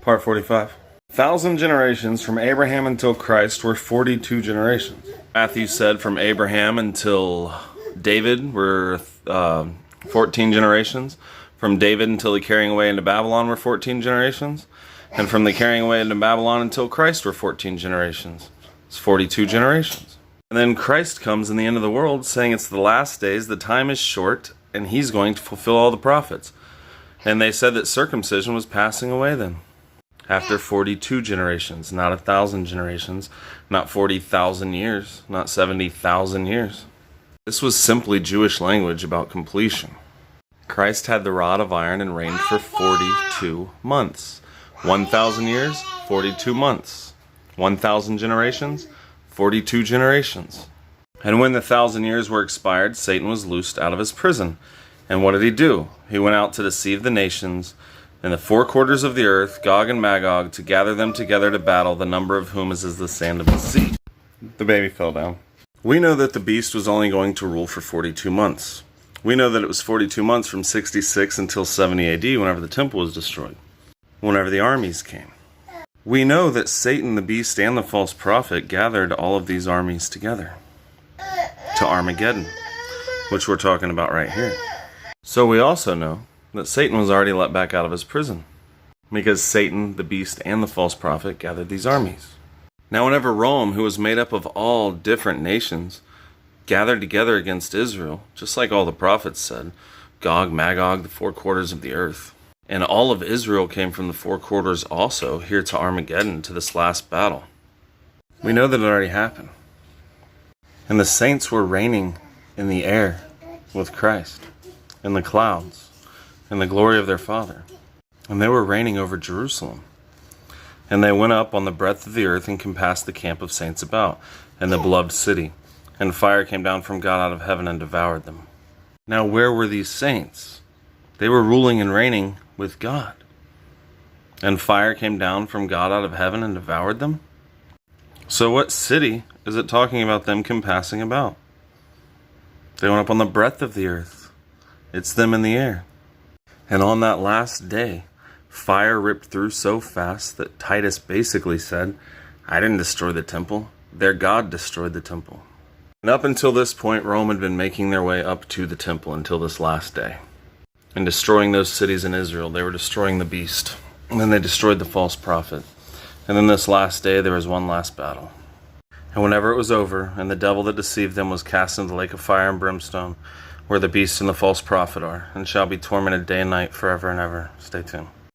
Part 45. 1,000 generations from Abraham until Christ were 42 generations. Matthew said from Abraham until David were 14 generations. From David until the carrying away into Babylon were 14 generations. And from the carrying away into Babylon until Christ were 14 generations. It's 42 generations. And then Christ comes in the end of the world saying it's the last days, the time is short, and he's going to fulfill all the prophets. And they said that circumcision was passing away then. After 42 generations, not 1,000 generations, not 40,000 years, not 70,000 years. This was simply Jewish language about completion. Christ had the rod of iron and reigned for 42 months. 1,000 years, 42 months. 1,000 generations, 42 generations. And when the 1,000 years were expired, Satan was loosed out of his prison. And what did he do? He went out to deceive the nations in the four quarters of the earth, Gog and Magog, to gather them together to battle, the number of whom is as the sand of the sea. The baby fell down. We know that the beast was only going to rule for 42 months. We know that it was 42 months from 66 until 70 AD, whenever the temple was destroyed, whenever the armies came. We know that Satan, the beast, and the false prophet gathered all of these armies together to Armageddon, which we're talking about right here. So we also know that Satan was already let back out of his prison, because Satan, the beast, and the false prophet gathered these armies. Now whenever Rome, who was made up of all different nations, gathered together against Israel, just like all the prophets said, Gog, Magog, the four quarters of the earth, and all of Israel came from the four quarters also here to Armageddon, to this last battle. We know that it already happened. And the saints were reigning in the air with Christ, in the clouds, in the glory of their Father. And they were reigning over Jerusalem. And they went up on the breadth of the earth and compassed the camp of saints about, and the beloved city. And fire came down from God out of heaven and devoured them. Now where were these saints? They were ruling and reigning with God. And fire came down from God out of heaven and devoured them? So what city is it talking about them compassing about? They went up on the breadth of the earth. It's them in the air. And on that last day, fire ripped through so fast that Titus basically said, I didn't destroy the temple. Their God destroyed the temple. And up until this point, Rome had been making their way up to the temple until this last day. And destroying those cities in Israel. They were destroying the beast. And then they destroyed the false prophet. And then this last day, there was one last battle. And whenever it was over, and the devil that deceived them was cast into the lake of fire and brimstone, where the beast and the false prophet are, and shall be tormented day and night forever and ever. Stay tuned.